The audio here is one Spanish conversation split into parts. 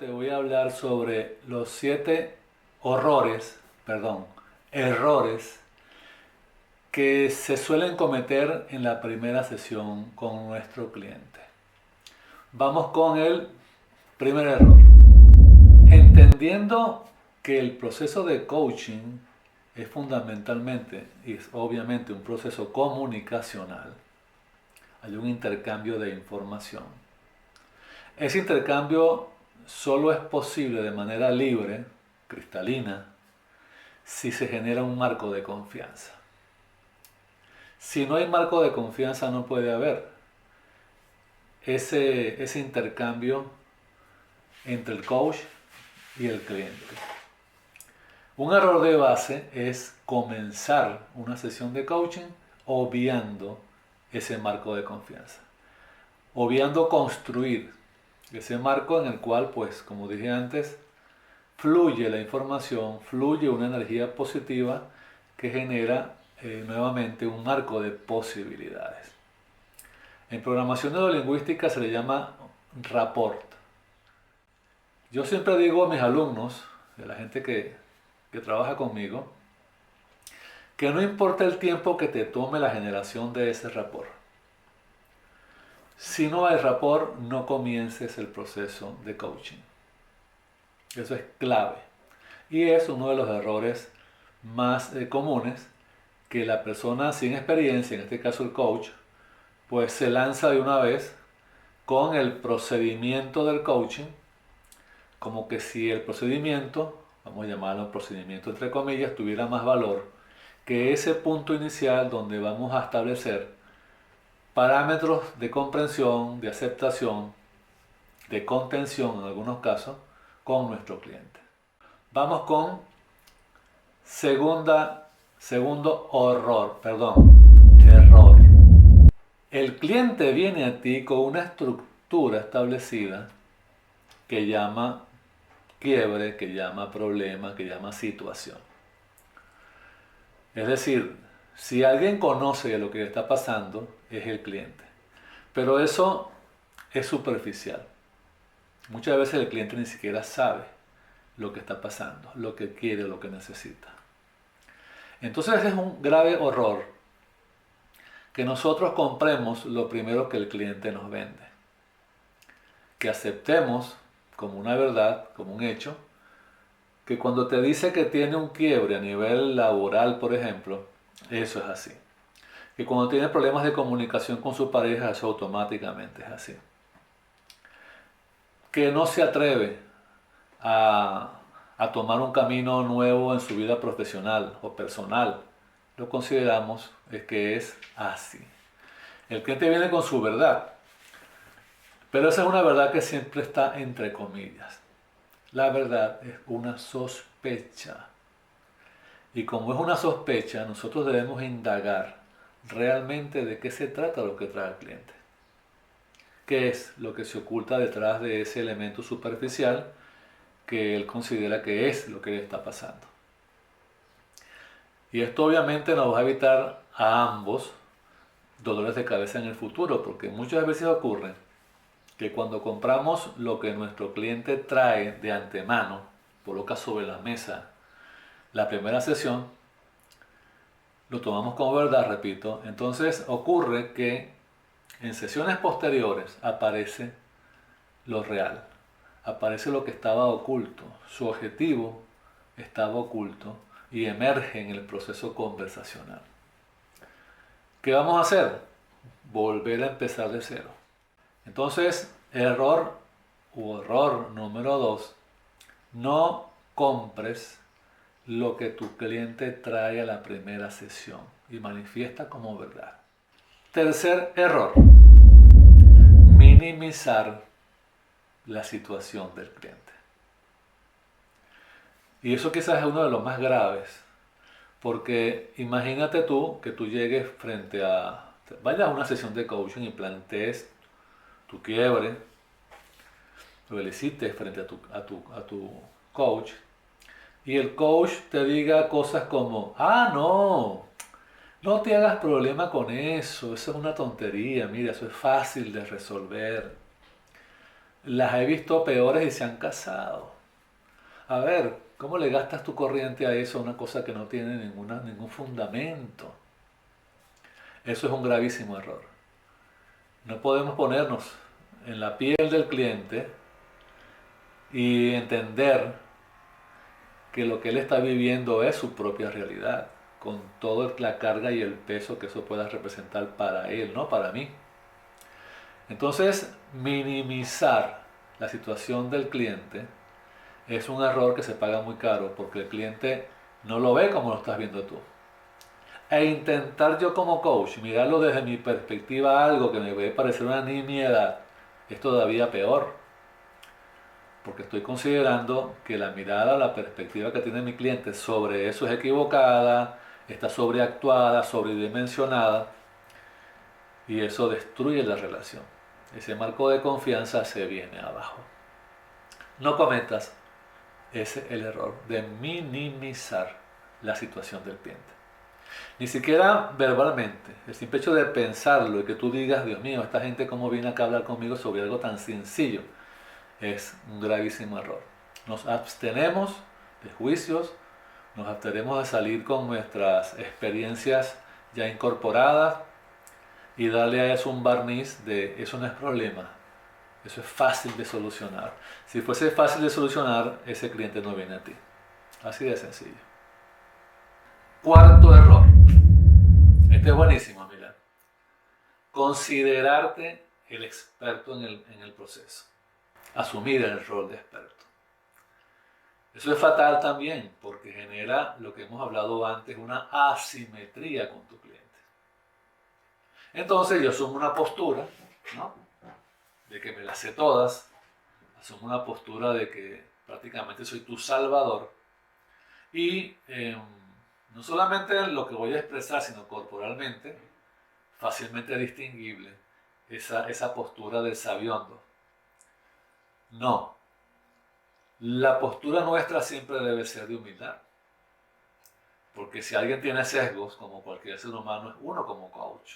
te voy a hablar sobre los 7 errores que se suelen cometer en la primera sesión con nuestro cliente. Vamos con el primer error. Entendiendo que el proceso de coaching es fundamentalmente y es obviamente un proceso comunicacional, hay un intercambio de información. Ese intercambio solo es posible de manera libre, cristalina, si se genera un marco de confianza. Si no hay marco de confianza, no puede haber ese intercambio entre el coach y el cliente. Un error de base es comenzar una sesión de coaching obviando ese marco de confianza, obviando construir ese marco en el cual, pues, como dije antes, fluye la información, fluye una energía positiva que genera nuevamente un marco de posibilidades. En programación neurolingüística se le llama rapport. Yo siempre digo a mis alumnos, a la gente que trabaja conmigo, que no importa el tiempo que te tome la generación de ese rapport. Si no hay rapport, no comiences el proceso de coaching. Eso es clave. Y es uno de los errores más comunes que la persona sin experiencia, en este caso el coach, pues se lanza de una vez con el procedimiento del coaching, como que si el procedimiento, vamos a llamarlo procedimiento entre comillas, tuviera más valor que ese punto inicial donde vamos a establecer parámetros de comprensión, de aceptación, de contención en algunos casos, con nuestro cliente. Vamos con segundo error. El cliente viene a ti con una estructura establecida que llama quiebre, que llama problema, que llama situación. Es decir, si alguien conoce lo que le está pasando, es el cliente. Pero eso es superficial. Muchas veces el cliente ni siquiera sabe lo que está pasando, lo que quiere, lo que necesita. Entonces ese es un grave error, que nosotros compremos lo primero que el cliente nos vende. Que aceptemos como una verdad, como un hecho, que cuando te dice que tiene un quiebre a nivel laboral, por ejemplo, eso es así. Que cuando tiene problemas de comunicación con su pareja, eso automáticamente es así. Que no se atreve a tomar un camino nuevo en su vida profesional o personal, lo consideramos que es así. El cliente viene con su verdad, pero esa es una verdad que siempre está entre comillas. La verdad es una sospecha. Y como es una sospecha, nosotros debemos indagar realmente de qué se trata lo que trae el cliente. ¿Qué es lo que se oculta detrás de ese elemento superficial que él considera que es lo que le está pasando? Y esto obviamente nos va a evitar a ambos dolores de cabeza en el futuro, porque muchas veces ocurre que cuando compramos lo que nuestro cliente trae de antemano, coloca sobre la mesa la primera sesión, lo tomamos como verdad, repito, entonces ocurre que en sesiones posteriores aparece lo real, aparece lo que estaba oculto, su objetivo estaba oculto y emerge en el proceso conversacional. ¿Qué vamos a hacer? Volver a empezar de cero. Entonces, error número 2, no compres lo que tu cliente trae a la primera sesión y manifiesta como verdad. Tercer error, minimizar la situación del cliente. Y eso quizás es uno de los más graves, porque imagínate tú que tú llegues vayas a una sesión de coaching y plantees tu quiebre, lo felicites frente a tu coach, y el coach te diga cosas como, no te hagas problema con eso es una tontería, mira, eso es fácil de resolver. Las he visto peores y se han casado. A ver, ¿cómo le gastas tu corriente a eso, a una cosa que no tiene ningún fundamento? Eso es un gravísimo error. No podemos ponernos en la piel del cliente y entender que lo que él está viviendo es su propia realidad, con toda la carga y el peso que eso pueda representar para él, no para mí. Entonces, minimizar la situación del cliente es un error que se paga muy caro porque el cliente no lo ve como lo estás viendo tú. E intentar yo como coach mirarlo desde mi perspectiva, algo que me puede parecer una nimiedad, es todavía peor. Porque estoy considerando que la mirada, la perspectiva que tiene mi cliente sobre eso es equivocada, está sobreactuada, sobredimensionada, y eso destruye la relación. Ese marco de confianza se viene abajo. No cometas el error de minimizar la situación del cliente. Ni siquiera verbalmente. El simple hecho de pensarlo y que tú digas, Dios mío, esta gente cómo viene acá a hablar conmigo sobre algo tan sencillo, es un gravísimo error. Nos abstenemos de juicios, nos abstenemos de salir con nuestras experiencias ya incorporadas y darle a eso un barniz de eso no es problema, eso es fácil de solucionar. Si fuese fácil de solucionar, ese cliente no viene a ti. Así de sencillo. Cuarto error. Este es buenísimo, mira. Considerarte el experto en el proceso. Asumir el rol de experto. Eso es fatal también porque genera lo que hemos hablado antes, una asimetría con tu cliente. Entonces yo asumo una postura, ¿no?, de que me las sé todas, asumo una postura de que prácticamente soy tu salvador y no solamente lo que voy a expresar, sino corporalmente, fácilmente distinguible, esa postura del sabiondo. No, la postura nuestra siempre debe ser de humildad. Porque si alguien tiene sesgos, como cualquier ser humano, es uno como coach.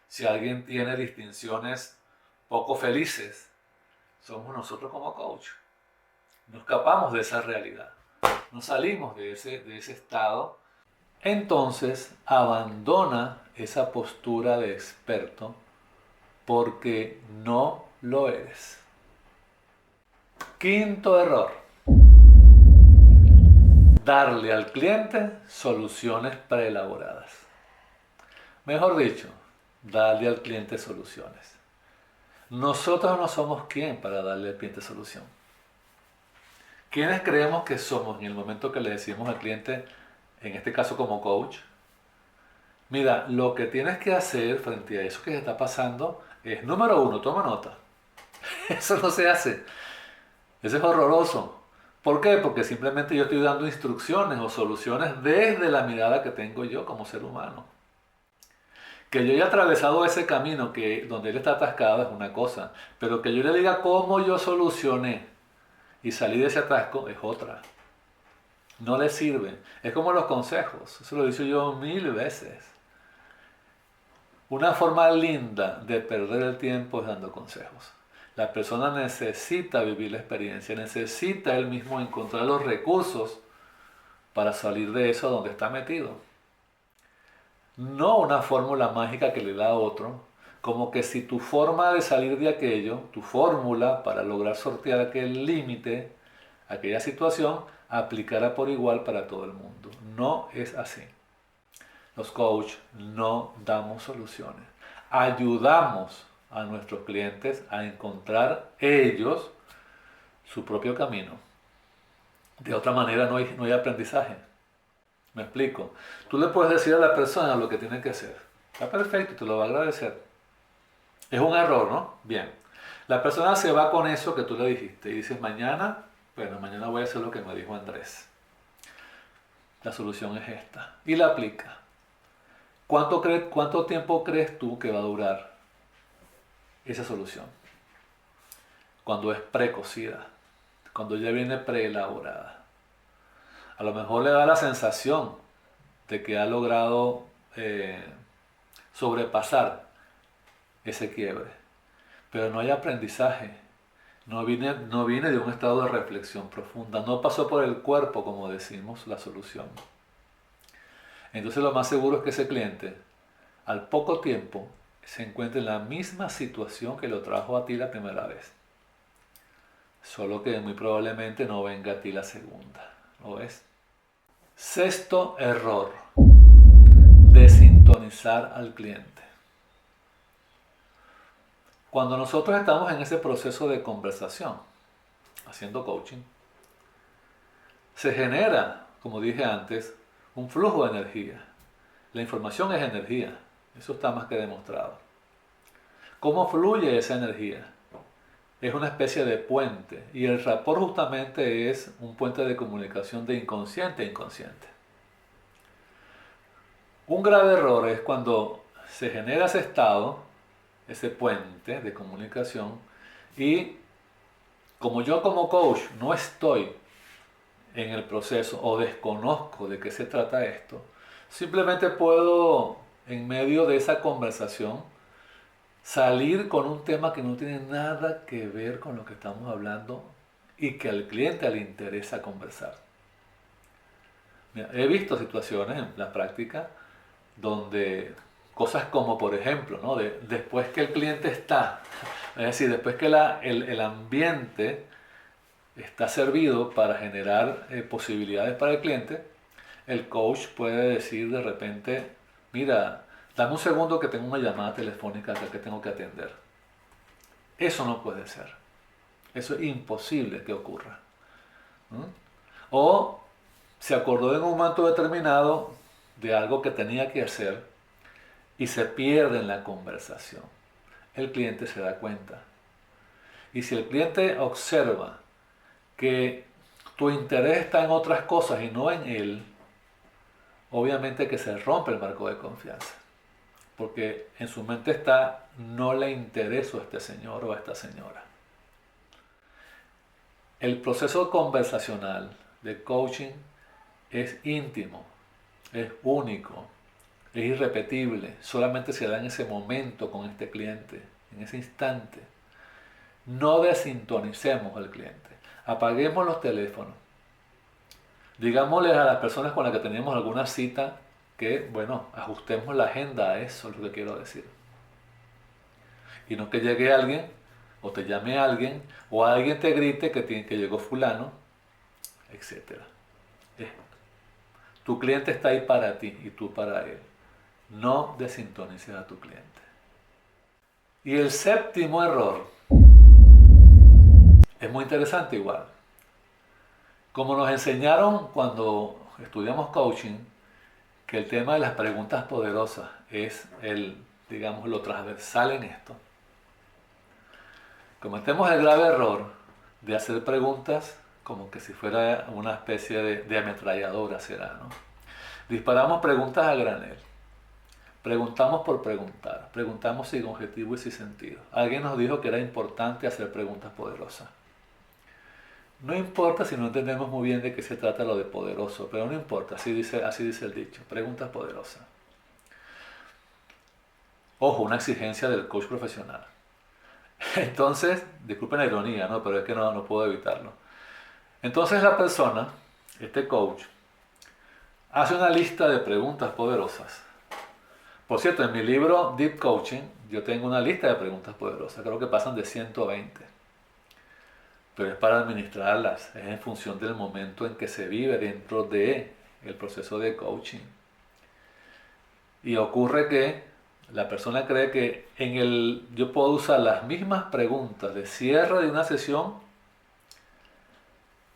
Si alguien tiene distinciones poco felices, somos nosotros como coach. No escapamos de esa realidad. No salimos de ese estado. Entonces abandona esa postura de experto porque no lo eres. Quinto error. Darle al cliente soluciones preelaboradas. Mejor dicho, darle al cliente soluciones. Nosotros no somos quien para darle al cliente solución. ¿Quiénes creemos que somos en el momento que le decimos al cliente, en este caso como coach? Mira, lo que tienes que hacer frente a eso que se está pasando es, número uno, toma nota. Eso no se hace. Eso es horroroso. ¿Por qué? Porque simplemente yo estoy dando instrucciones o soluciones desde la mirada que tengo yo como ser humano. Que yo haya atravesado ese camino donde él está atascado es una cosa, pero que yo le diga cómo yo solucioné y salí de ese atasco es otra. No le sirve. Es como los consejos, eso lo he dicho yo 1000 veces. Una forma linda de perder el tiempo es dando consejos. La persona necesita vivir la experiencia, necesita él mismo encontrar los recursos para salir de eso donde está metido. No una fórmula mágica que le da a otro, como que si tu forma de salir de aquello, tu fórmula para lograr sortear aquel límite, aquella situación, aplicara por igual para todo el mundo. No es así. Los coaches no damos soluciones. Ayudamos a nuestros clientes a encontrar ellos su propio camino. De otra manera no hay aprendizaje. Me explico. Tú le puedes decir a la persona lo que tiene que hacer. Está perfecto, te lo va a agradecer. Es un error, ¿no? Bien. La persona se va con eso que tú le dijiste y dices mañana voy a hacer lo que me dijo Andrés. La solución es esta. Y la aplica. ¿Cuánto tiempo crees tú que va a durar esa solución? Cuando es precocida, cuando ya viene preelaborada. A lo mejor le da la sensación de que ha logrado sobrepasar ese quiebre, pero no hay aprendizaje. no viene de un estado de reflexión profunda, no pasó por el cuerpo, como decimos, la solución. Entonces lo más seguro es que ese cliente, al poco tiempo, se encuentre en la misma situación que lo trajo a ti la primera vez. Solo que muy probablemente no venga a ti la segunda. ¿Lo ves? Sexto error: desintonizar al cliente. Cuando nosotros estamos en ese proceso de conversación, haciendo coaching, se genera, como dije antes, un flujo de energía. La información es energía, eso está más que demostrado. ¿Cómo fluye esa energía? Es una especie de puente, y el rapport justamente es un puente de comunicación de inconsciente a inconsciente. Un grave error es cuando se genera ese estado, ese puente de comunicación, y como yo como coach no estoy en el proceso o desconozco de qué se trata esto, simplemente puedo, en medio de esa conversación, salir con un tema que no tiene nada que ver con lo que estamos hablando y que al cliente le interesa conversar. Mira, he visto situaciones en la práctica donde cosas como, por ejemplo, ¿no? Después que el cliente está, es decir, después que el ambiente está servido para generar posibilidades para el cliente, el coach puede decir de repente: mira, dame un segundo que tengo una llamada telefónica que tengo que atender. Eso no puede ser. Eso es imposible que ocurra. ¿Mm? O se acordó en un momento determinado de algo que tenía que hacer y se pierde en la conversación. El cliente se da cuenta. Y si el cliente observa que tu interés está en otras cosas y no en él, obviamente que se rompe el marco de confianza. Porque en su mente está: no le intereso a este señor o a esta señora. El proceso conversacional de coaching es íntimo, es único, es irrepetible, solamente se da en ese momento con este cliente, en ese instante. No desintonicemos al cliente, apaguemos los teléfonos, digámosles a las personas con las que tenemos alguna cita que, bueno, ajustemos la agenda a eso, es lo que quiero decir. Y no que llegue alguien, o te llame alguien, o alguien te grite que llegó fulano, etc. Tu cliente está ahí para ti y tú para él. No desintonices a tu cliente. Y el séptimo error es muy interesante igual. Como nos enseñaron cuando estudiamos coaching, que el tema de las preguntas poderosas es digamos, lo transversal en esto. Cometemos el grave error de hacer preguntas como que si fuera una especie de ametralladora, será, ¿no? Disparamos preguntas a granel. Preguntamos por preguntar. Preguntamos sin objetivo y sin sentido. Alguien nos dijo que era importante hacer preguntas poderosas. No importa si no entendemos muy bien de qué se trata lo de poderoso, pero no importa, así dice el dicho, preguntas poderosas. Ojo, una exigencia del coach profesional. Entonces, disculpen la ironía, ¿no? Pero es que no puedo evitarlo. Entonces la persona, este coach, hace una lista de preguntas poderosas. Por cierto, en mi libro Deep Coaching, yo tengo una lista de preguntas poderosas, creo que pasan de 120. Pero es para administrarlas, es en función del momento en que se vive dentro del proceso de coaching. Y ocurre que la persona cree que yo puedo usar las mismas preguntas de cierre de una sesión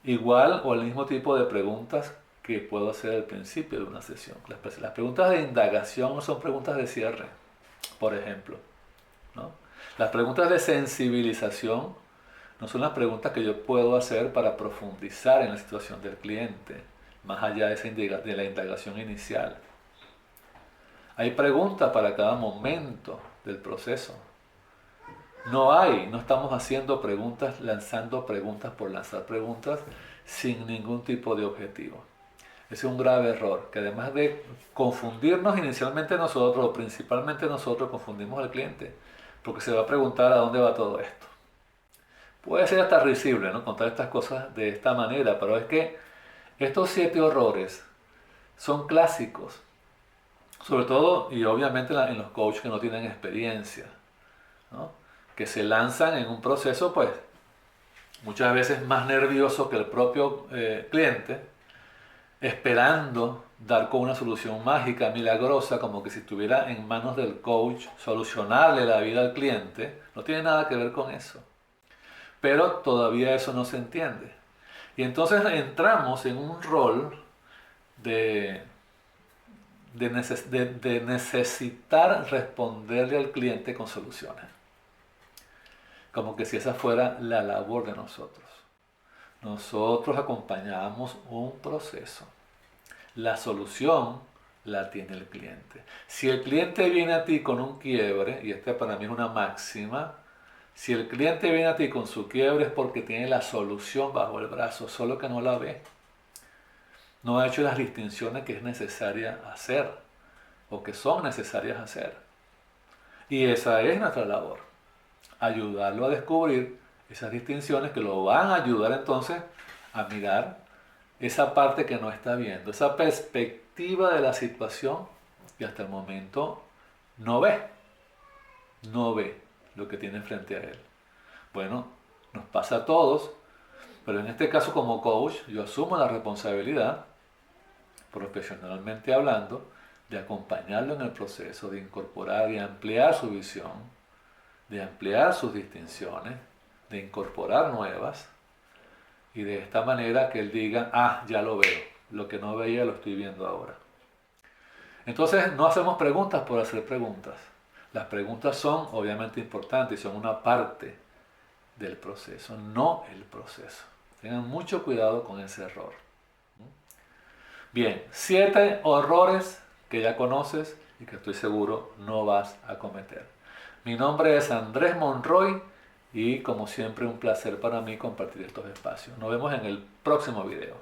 igual o el mismo tipo de preguntas que puedo hacer al principio de una sesión. Las preguntas de indagación no son preguntas de cierre, por ejemplo, ¿no? Las preguntas de sensibilización no son las preguntas que yo puedo hacer para profundizar en la situación del cliente, más allá de la indagación inicial. Hay preguntas para cada momento del proceso. No estamos haciendo preguntas, lanzando preguntas por lanzar preguntas sin ningún tipo de objetivo. Ese es un grave error, que además de confundirnos inicialmente nosotros, o principalmente nosotros, confundimos al cliente, porque se va a preguntar a dónde va todo esto. Puede ser hasta risible, ¿no? Contar estas cosas de esta manera, pero es que estos 7 horrores son clásicos, sobre todo y obviamente en los coaches que no tienen experiencia, ¿no? Que se lanzan en un proceso, pues, muchas veces más nervioso que el propio cliente, esperando dar con una solución mágica, milagrosa, como que si estuviera en manos del coach solucionarle la vida al cliente. No tiene nada que ver con eso. Pero todavía eso no se entiende. Y entonces entramos en un rol de, de necesitar responderle al cliente con soluciones. Como que si esa fuera la labor de nosotros. Nosotros acompañamos un proceso. La solución la tiene el cliente. Si el cliente viene a ti con un quiebre, y esta para mí es una máxima, si el cliente viene a ti con su quiebre es porque tiene la solución bajo el brazo, solo que no la ve. No ha hecho las distinciones que es necesaria hacer o que son necesarias hacer. Y esa es nuestra labor, ayudarlo a descubrir esas distinciones que lo van a ayudar entonces a mirar esa parte que no está viendo, esa perspectiva de la situación que hasta el momento no ve lo que tiene frente a él. Bueno, nos pasa a todos, pero en este caso como coach yo asumo la responsabilidad, profesionalmente hablando, de acompañarlo en el proceso, de incorporar y ampliar su visión, de ampliar sus distinciones, de incorporar nuevas, y de esta manera que él diga, ah, ya lo veo, lo que no veía lo estoy viendo ahora. Entonces no hacemos preguntas por hacer preguntas. Las preguntas son obviamente importantes y son una parte del proceso, no el proceso. Tengan mucho cuidado con ese error. Bien, 7 horrores que ya conoces y que estoy seguro no vas a cometer. Mi nombre es Andrés Monroy y como siempre un placer para mí compartir estos espacios. Nos vemos en el próximo video.